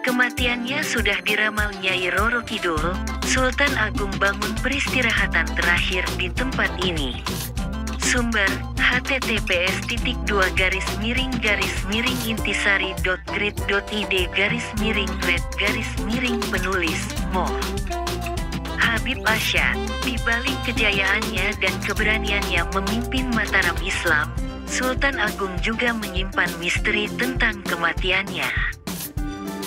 Kematiannya sudah diramal Nyai Roro Kidul, Sultan Agung bangun peristirahatan terakhir di tempat ini. Sumber, https://intisari.grid.id/red_penulis, Moh. Habib Asyad, di balik kejayaannya dan keberaniannya memimpin Mataram Islam, Sultan Agung juga menyimpan misteri tentang kematiannya.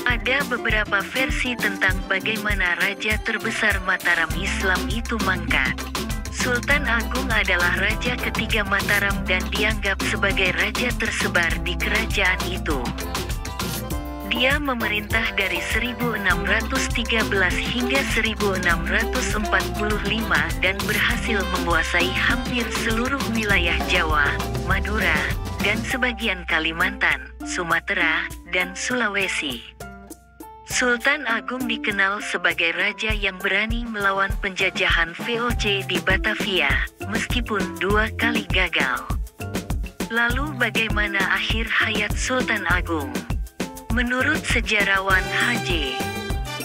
Ada beberapa versi tentang bagaimana raja terbesar Mataram Islam itu mangkat. Sultan Agung adalah raja ketiga Mataram dan dianggap sebagai raja tersebar di kerajaan itu. Dia memerintah dari 1613 hingga 1645 dan berhasil menguasai hampir seluruh wilayah Jawa, Madura, dan sebagian Kalimantan, Sumatera, dan Sulawesi. Sultan Agung dikenal sebagai raja yang berani melawan penjajahan VOC di Batavia, meskipun 2 kali gagal. Lalu bagaimana akhir hayat Sultan Agung? Menurut sejarawan H.J.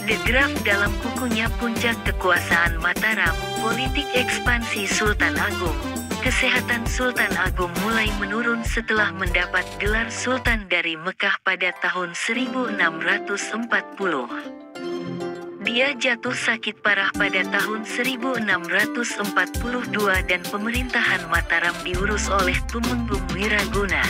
de Graaf dalam bukunya Puncak Kekuasaan Mataram, Politik Ekspansi Sultan Agung, kesehatan Sultan Agung mulai menurun setelah mendapat gelar Sultan dari Mekah pada tahun 1640. Dia jatuh sakit parah pada tahun 1642 dan pemerintahan Mataram diurus oleh Tumenggung Wiraguna.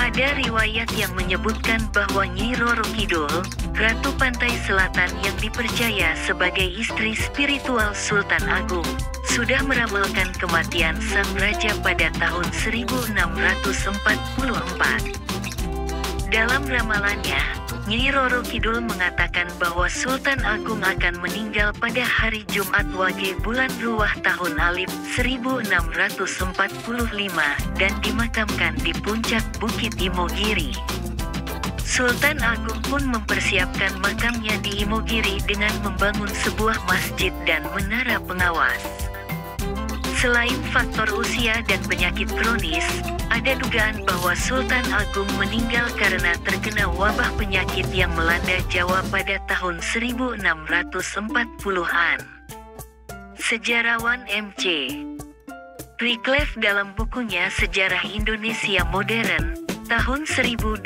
Ada riwayat yang menyebutkan bahwa Nyi Roro Kidul, Ratu Pantai Selatan yang dipercaya sebagai istri spiritual Sultan Agung, sudah meramalkan kematian sang raja pada tahun 1644. Dalam ramalannya, Nyi Roro Kidul mengatakan bahwa Sultan Agung akan meninggal pada hari Jumat Wage bulan Ruwah tahun Alif 1645 dan dimakamkan di puncak Bukit Imogiri. Sultan Agung pun mempersiapkan makamnya di Imogiri dengan membangun sebuah masjid dan menara pengawas. Selain faktor usia dan penyakit kronis, ada dugaan bahwa Sultan Agung meninggal karena terkena wabah penyakit yang melanda Jawa pada tahun 1640-an. Sejarawan M.C. Wycliffe dalam bukunya Sejarah Indonesia Modern, tahun 1200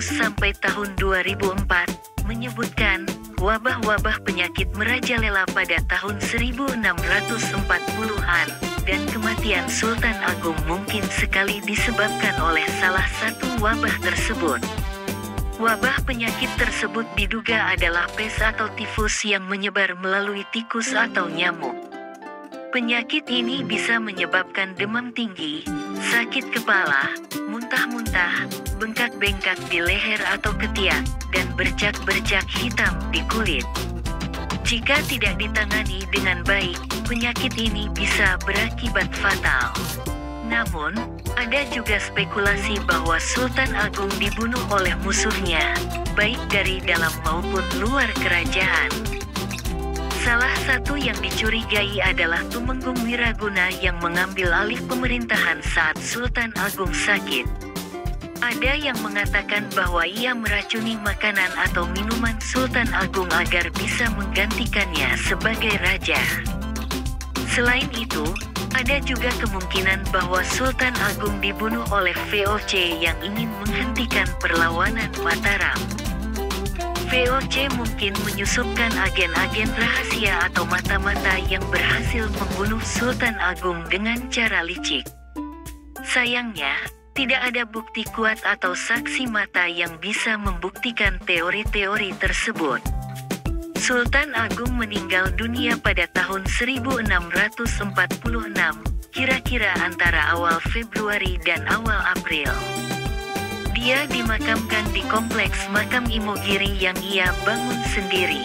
sampai tahun 2004, menyebutkan wabah-wabah penyakit merajalela pada tahun 1640-an, dan kematian Sultan Agung mungkin sekali disebabkan oleh salah satu wabah tersebut. Wabah penyakit tersebut diduga adalah pes atau tifus yang menyebar melalui tikus atau nyamuk. Penyakit ini bisa menyebabkan demam tinggi, sakit kepala, muntah-muntah, bengkak-bengkak di leher atau ketiak, dan bercak-bercak hitam di kulit. Jika tidak ditangani dengan baik, penyakit ini bisa berakibat fatal. Namun, ada juga spekulasi bahwa Sultan Agung dibunuh oleh musuhnya, baik dari dalam maupun luar kerajaan. Salah satu yang dicurigai adalah Tumenggung Wiraguna yang mengambil alih pemerintahan saat Sultan Agung sakit. Ada yang mengatakan bahwa ia meracuni makanan atau minuman Sultan Agung agar bisa menggantikannya sebagai raja. Selain itu, ada juga kemungkinan bahwa Sultan Agung dibunuh oleh VOC yang ingin menghentikan perlawanan Mataram. VOC mungkin menyusupkan agen-agen rahasia atau mata-mata yang berhasil membunuh Sultan Agung dengan cara licik. Sayangnya, tidak ada bukti kuat atau saksi mata yang bisa membuktikan teori-teori tersebut. Sultan Agung meninggal dunia pada tahun 1646, kira-kira antara awal Februari dan awal April. Dia dimakamkan di kompleks makam Imogiri yang ia bangun sendiri.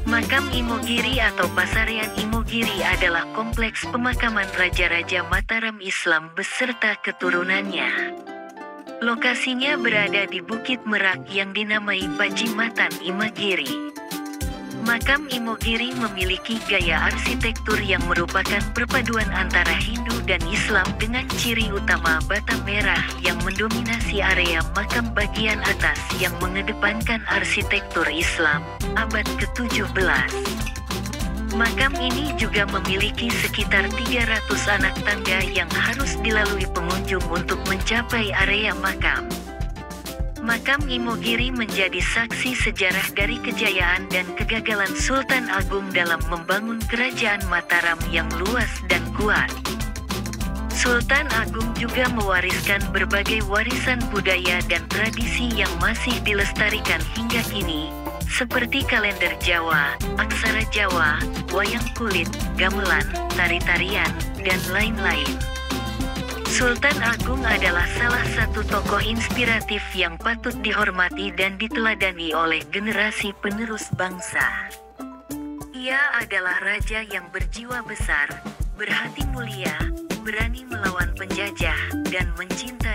Makam Imogiri atau Pasarean Imogiri adalah kompleks pemakaman raja-raja Mataram Islam beserta keturunannya. Lokasinya berada di Bukit Merak yang dinamai Pajimatan Imogiri. Makam Imogiri memiliki gaya arsitektur yang merupakan perpaduan antara Hindu dan Islam dengan ciri utama bata merah yang mendominasi area makam bagian atas yang mengedepankan arsitektur Islam, abad ke-17. Makam ini juga memiliki sekitar 300 anak tangga yang harus dilalui pengunjung untuk mencapai area makam. Makam Imogiri menjadi saksi sejarah dari kejayaan dan kegagalan Sultan Agung dalam membangun kerajaan Mataram yang luas dan kuat. Sultan Agung juga mewariskan berbagai warisan budaya dan tradisi yang masih dilestarikan hingga kini, seperti kalender Jawa, aksara Jawa, wayang kulit, gamelan, tari-tarian, dan lain-lain. Sultan Agung adalah salah satu tokoh inspiratif yang patut dihormati dan diteladani oleh generasi penerus bangsa. Ia adalah raja yang berjiwa besar, berhati mulia, berani melawan penjajah, dan mencintai